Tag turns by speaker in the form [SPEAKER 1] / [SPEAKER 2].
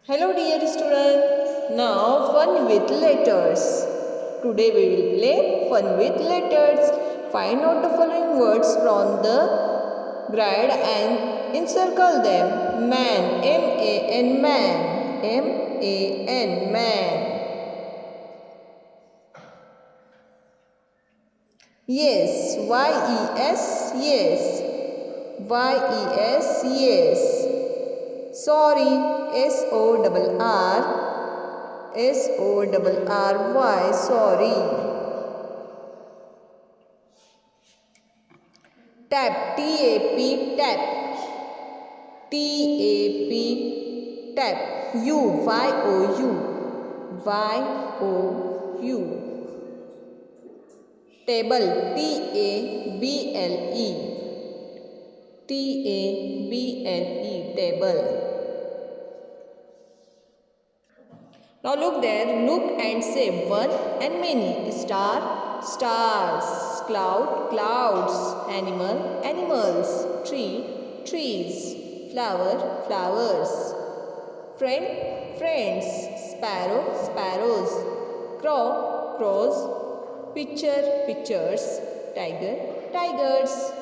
[SPEAKER 1] Hello dear students, now fun with letters. Today we will play fun with letters. Find out the following words from the grid and encircle them. Man, M-A-N, man, M-A-N, man. Yes, Y-E-S, yes, Y-E-S, yes. Sorry, S-O-R-R-Y, sorry. Tap, T-A-P, tap, T-A-P, tap. U, Y-O-U, Y-O-U. Table, T-A-B-L-E, T-A-B-L-E, table. Now look there, look and say one and many. Star, stars. Cloud, clouds. Animal, animals. Tree, trees. Flower, flowers. Friend, friends. Sparrow, sparrows. Crow, crows. Picture, pictures. Tiger, tigers.